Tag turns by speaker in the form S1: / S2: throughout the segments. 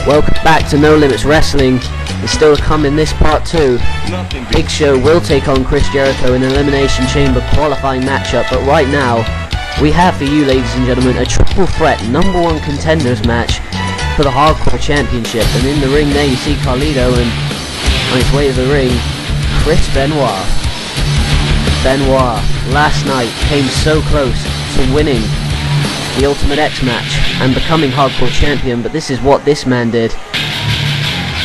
S1: Welcome back to No Limits Wrestling. There's still to come in this part 2. Big Show will take on Chris Jericho in an Elimination Chamber qualifying matchup, but right now, we have for you, ladies and gentlemen, a triple threat number 1 contenders match for the Hardcore Championship. And in the ring there you see Carlito, and on his way to the ring, Chris Benoit. Benoit, last night, came so close to winning the Ultimate X match and becoming Hardcore Champion, but this is what this man did.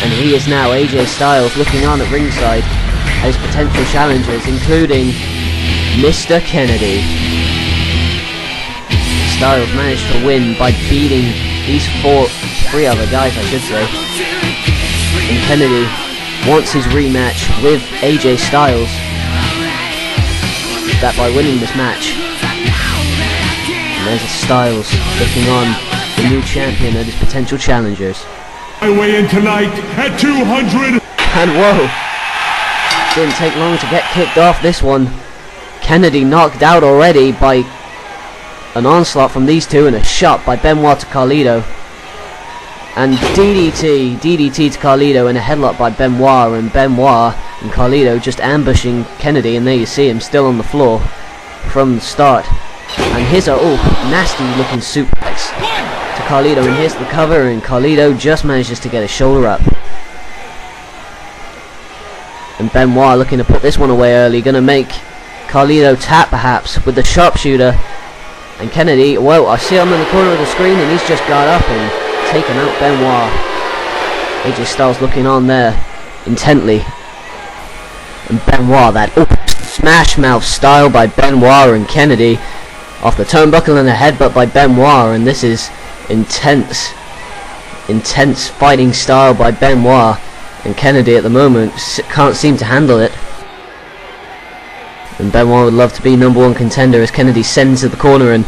S1: And he is now AJ Styles looking on at ringside at his potential challengers, including Mr. Kennedy. Styles managed to win by beating these three other guys, I should say. And Kennedy wants his rematch with AJ Styles. That by winning this match. And there's Styles looking on the new champion and his potential challengers.
S2: I weigh in tonight at 200.
S1: And whoa, didn't take long to get kicked off this one. Kennedy knocked out already by an onslaught from these two and a shot by Benoit to Carlito. And DDT to Carlito and a headlock by Benoit, and Benoit and Carlito just ambushing Kennedy, and there you see him still on the floor from the start. And here's a nasty looking suplex to Carlito, and here's the cover, and Carlito just manages to get a shoulder up. And Benoit looking to put this one away early, gonna make Carlito tap perhaps with the sharpshooter. And Kennedy, well, I see him in the corner of the screen, and he's just got up and taken out Benoit. AJ Styles looking on there intently. And Benoit, that smash mouth style by Benoit and Kennedy. Off the turnbuckle and a headbutt by Benoit, and this is intense fighting style by Benoit. And Kennedy at the moment can't seem to handle it. And Benoit would love to be number 1 contender as Kennedy sends to the corner, and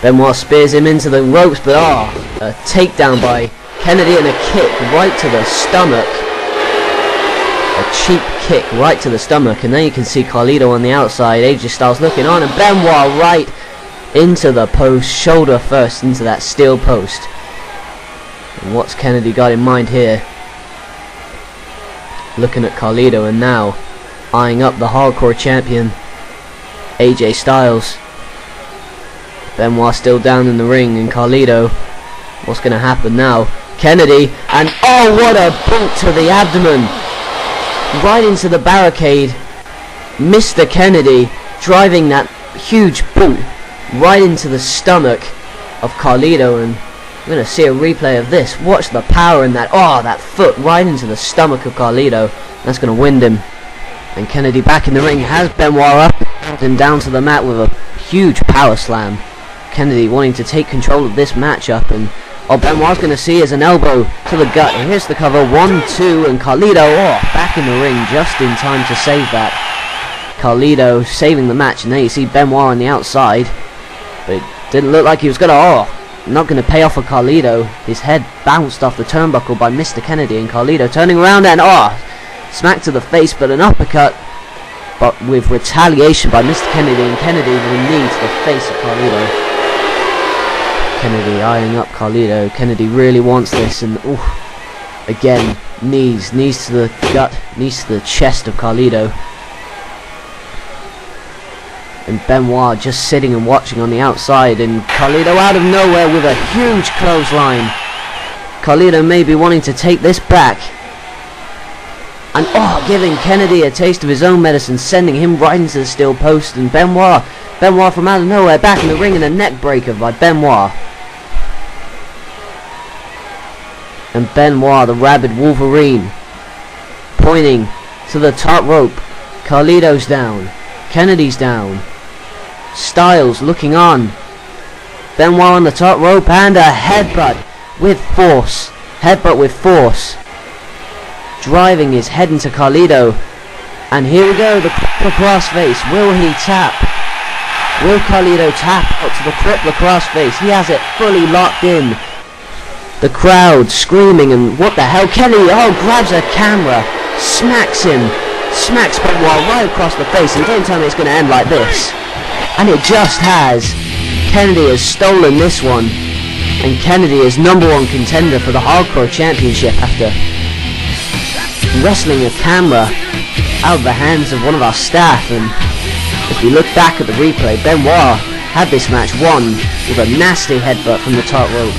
S1: Benoit spears him into the ropes, but a takedown by Kennedy and a kick right to the stomach. A cheap kick right to the stomach, and then you can see Carlito on the outside, AJ Styles looking on, and Benoit right into the post, shoulder first into that steel post. And what's Kennedy got in mind here? Looking at Carlito, and now eyeing up the Hardcore Champion AJ Styles. Benoit still down in the ring, and Carlito, what's going to happen now? Kennedy, and oh, what a boot to the abdomen, right into the barricade. Mr. Kennedy driving that huge boot right into the stomach of Carlito, and we're going to see a replay of this. Watch the power in that, that foot right into the stomach of Carlito. That's going to wind him. And Kennedy back in the ring, has Benoit up and down to the mat with a huge power slam. Kennedy wanting to take control of this matchup, and Benoit's going to see as an elbow to the gut. And here's the cover, 1-2, and Carlito back in the ring just in time to save that. Carlito saving the match, and there you see Benoit on the outside, but it didn't look like he was going to, not going to pay off for Carlito. His head bounced off the turnbuckle by Mr. Kennedy, and Carlito turning around and smack to the face, but an uppercut, but with retaliation by Mr. Kennedy, and Kennedy with a knee to the face of Carlito. Kennedy eyeing up Carlito. Kennedy really wants this, and again, knees to the gut, knees to the chest of Carlito. And Benoit just sitting and watching on the outside, and Carlito out of nowhere with a huge clothesline. Carlito may be wanting to take this back, and giving Kennedy a taste of his own medicine, sending him right into the steel post. And Benoit from out of nowhere back in the ring, and a neck breaker by Benoit. And Benoit, the rabid Wolverine, pointing to the top rope. Carlito's down, Kennedy's down, Styles looking on. Benoit on the top rope, and a headbutt with force. Driving his head into Carlito. And here we go, the crippler crossface. Will he tap? Will Carlito tap out to the crippler crossface? He has it fully locked in. The crowd screaming, and what the hell? Kennedy, grabs a camera, smacks Benoit right across the face, and don't tell me it's going to end like this. And it just has. Kennedy has stolen this one. And Kennedy is #1 contender for the Hardcore Championship after wrestling a camera out of the hands of one of our staff. And if we look back at the replay, Benoit had this match won with a nasty headbutt from the top rope.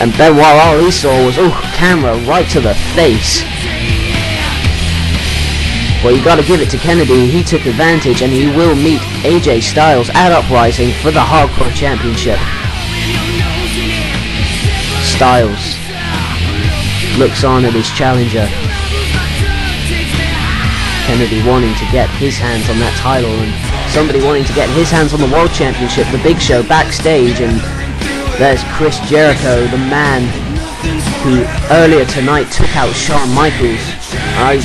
S1: And Benoit, all he saw was, camera right to the face. Well, you gotta give it to Kennedy, he took advantage, and he will meet AJ Styles at Uprising for the Hardcore Championship. Styles looks on at his challenger. Kennedy wanting to get his hands on that title, and somebody wanting to get his hands on the World Championship. The Big Show backstage, and there's Chris Jericho, the man who earlier tonight took out Shawn Michaels. I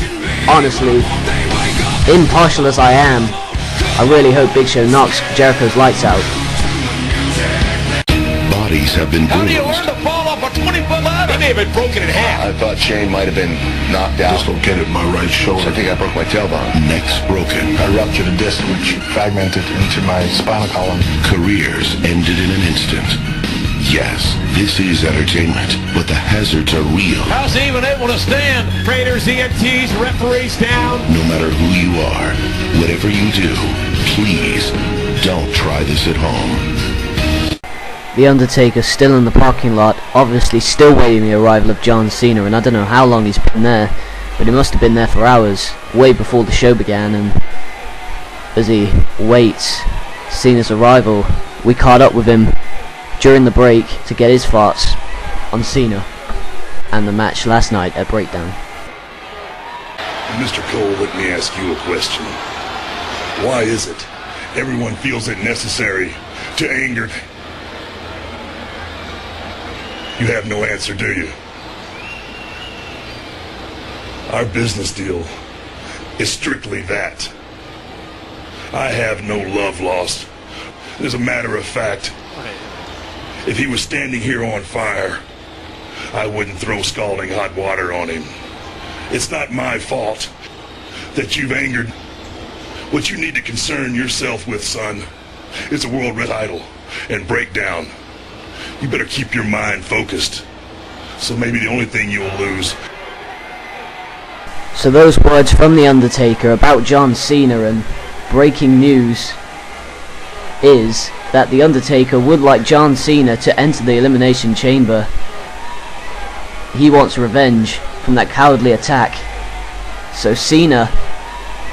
S1: honestly, impartial as I am, I really hope Big Show knocks Jericho's lights out.
S3: Bodies have been bruised.
S4: He may have been broken in half.
S3: I thought Shane might have been knocked out.
S4: Dislocated my right shoulder.
S3: I think I broke my tailbone. Necks broken.
S4: I ruptured a disc which fragmented into my spinal column.
S3: Careers ended in an instant. Yes, this is entertainment, but the hazards are real.
S5: How's he even able to stand? Trainers, EMTs, referees down.
S3: No matter who you are, whatever you do, please don't try this at home.
S1: The Undertaker still in the parking lot, obviously still waiting the arrival of John Cena, and I don't know how long he's been there, but he must have been there for hours, way before the show began. And as he waits Cena's arrival, we caught up with him during the break to get his thoughts on Cena and the match last night at Breakdown.
S2: Mr. Cole, let me ask you a question. Why is it everyone feels it necessary to anger? You have no answer, do you? Our business deal is strictly that. I have no love lost. As a matter of fact, if he was standing here on fire, I wouldn't throw scalding hot water on him. It's not my fault that you've angered. What you need to concern yourself with, son, is a world title and Breakdown. You better keep your mind focused. So maybe the only thing you'll lose.
S1: So those words from The Undertaker about John Cena, and breaking news is that The Undertaker would like John Cena to enter the Elimination Chamber. He wants revenge from that cowardly attack. So Cena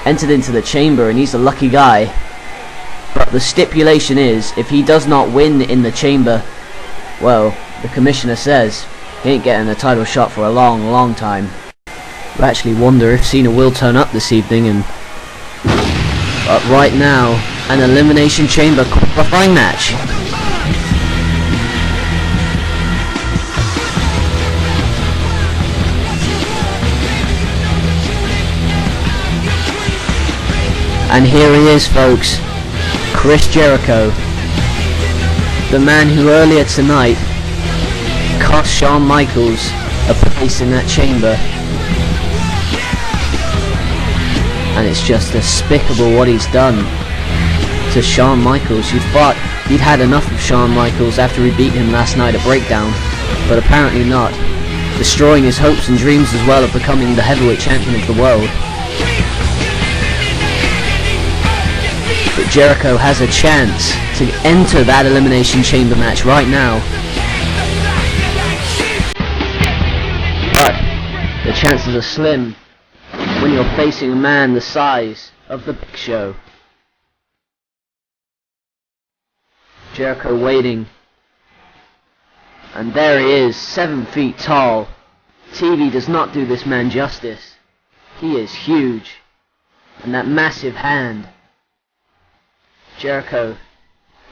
S1: entered into the chamber, and he's a lucky guy. But the stipulation is, if he does not win in the chamber, well, the commissioner says he ain't getting a title shot for a long, long time. I actually wonder if Cena will turn up this evening. But right now, an Elimination Chamber qualifying match. And here he is, folks, Chris Jericho, the man who earlier tonight cost Shawn Michaels a place in that chamber. And it's just despicable what he's done to Shawn Michaels. You'd thought he'd had enough of Shawn Michaels after he beat him last night at Breakdown, but apparently not. Destroying his hopes and dreams as well of becoming the heavyweight champion of the world. But Jericho has a chance to enter that Elimination Chamber match right now. But the chances are slim when you're facing a man the size of the Big Show. Jericho waiting. And there he is, 7 feet tall. TV does not do this man justice. He is huge. And that massive hand. Jericho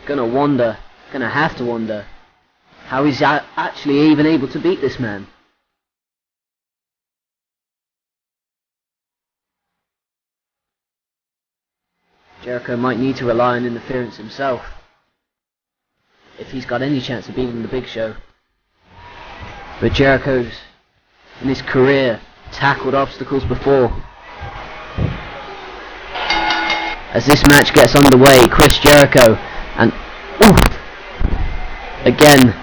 S1: gonna have to wonder how he's actually even able to beat this man. Jericho might need to rely on interference himself if he's got any chance of beating the Big Show. But Jericho's, in his career, tackled obstacles before. As this match gets underway, Chris Jericho, and again,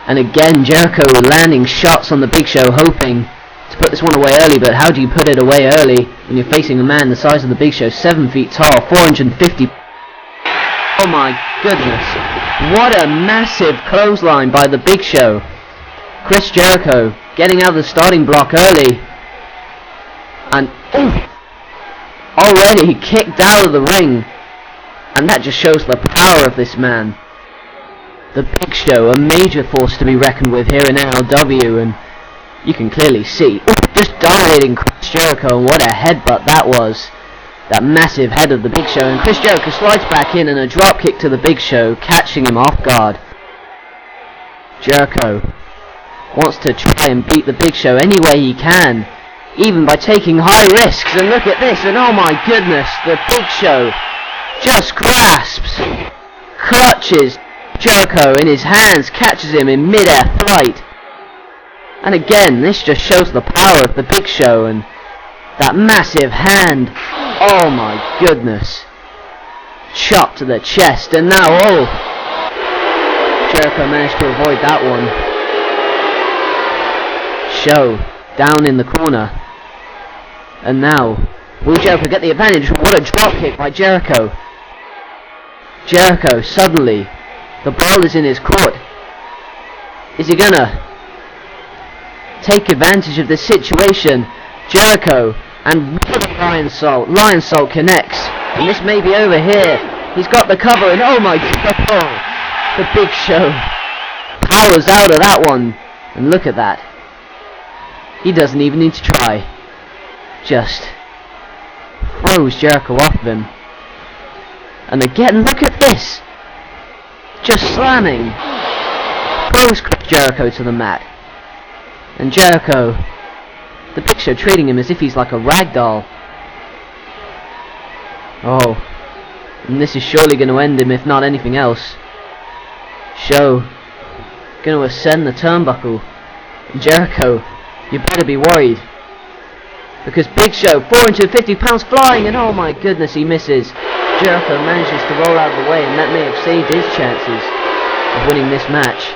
S1: And again, Jericho landing shots on the Big Show, hoping to put this one away early, but how do you put it away early when you're facing a man the size of the Big Show, 7 feet tall, 450... Oh my goodness, what a massive clothesline by the Big Show. Chris Jericho getting out of the starting block early, and already kicked out of the ring, and that just shows the power of this man. The Big Show, a major force to be reckoned with here in NLW, and you can clearly see, just dominating Chris Jericho, and what a headbutt that was. That massive head of the Big Show, and Chris Jericho slides back in, and a drop kick to the Big Show, catching him off guard. Jericho wants to try and beat the Big Show any way he can, even by taking high risks, and look at this, and oh my goodness, the Big Show just grasps, clutches Jericho in his hands, catches him in mid-air flight. And again, this just shows the power of the Big Show, and that massive hand, oh my goodness, chop to the chest, and now, Jericho managed to avoid that one. Show down in the corner, and now, will Jericho get the advantage? What a drop kick by Jericho. Jericho, suddenly, the ball is in his court. Is he gonna take advantage of this situation? Jericho, and what a Lion Salt. Lion Salt connects, and this may be over here. He's got the cover, and oh my god, the Big Show powers out of that one. And look at that. He doesn't even need to try. Just throws Jericho off of him. And again, look at this. Just slamming. Throws Jericho to the mat. And Jericho, the Big Show, treating him as if he's like a rag doll. Oh. And this is surely going to end him, if not anything else. Show going to ascend the turnbuckle. And Jericho, you better be worried. Because Big Show, 450 pounds flying, and oh my goodness, he misses. Jericho manages to roll out of the way, and that may have saved his chances of winning this match.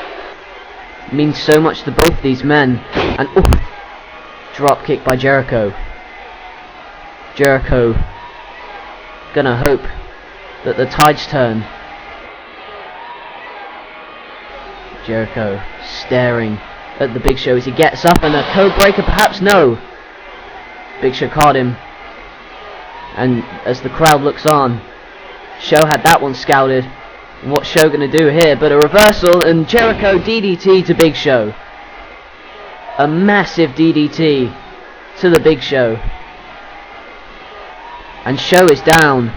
S1: It means so much to both these men. And drop kick by Jericho. Jericho gonna hope that the tides turn. Jericho staring at the Big Show as he gets up, and a code breaker perhaps? No. Big Show caught him, and as the crowd looks on, Show had that one scouted. And what's Show going to do here? But a reversal, and Jericho DDT to Big Show. A massive DDT to the Big Show. And Show is down.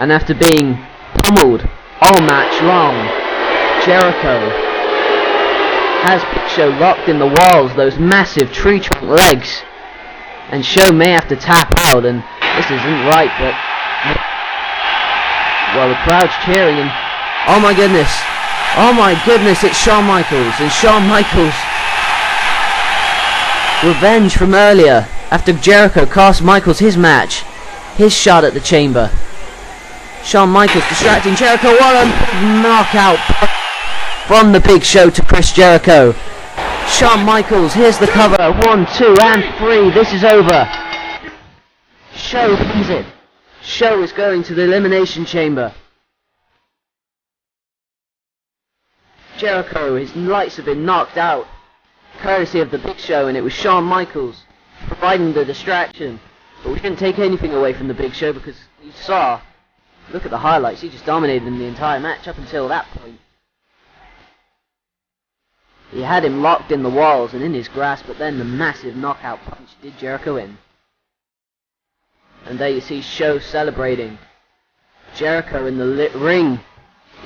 S1: And after being pummeled all match long, Jericho has Big Show locked in the walls, those massive tree trunk legs. And Show may have to tap out, and this isn't right, but... well, the crowd's cheering, and... oh my goodness, it's Shawn Michaels, and Shawn Michaels... revenge from earlier, after Jericho cost Michaels his match, his shot at the chamber. Shawn Michaels distracting Jericho, what a knockout from the Big Show to Chris Jericho. Shawn Michaels, here's the cover, 1, 2, and 3, this is over. Show wins it. Show is going to the Elimination Chamber. Jericho, his lights have been knocked out, courtesy of the Big Show, and it was Shawn Michaels providing the distraction. But we didn't take anything away from the Big Show, because you saw, look at the highlights, he just dominated him the entire match up until that point. He had him locked in the walls and in his grasp, but then the massive knockout punch did Jericho in. And there you see Show celebrating. Jericho in the ring,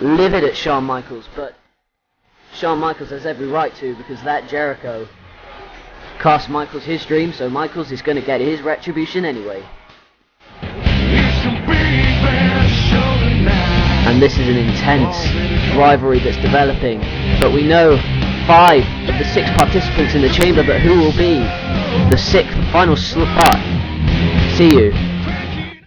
S1: livid at Shawn Michaels, but Shawn Michaels has every right to, because that Jericho cost Michaels his dream, so Michaels is going to get his retribution anyway. And this is an intense rivalry that's developing, but we know 5 of the 6 participants in the chamber, but who will be the 6th final slot? See you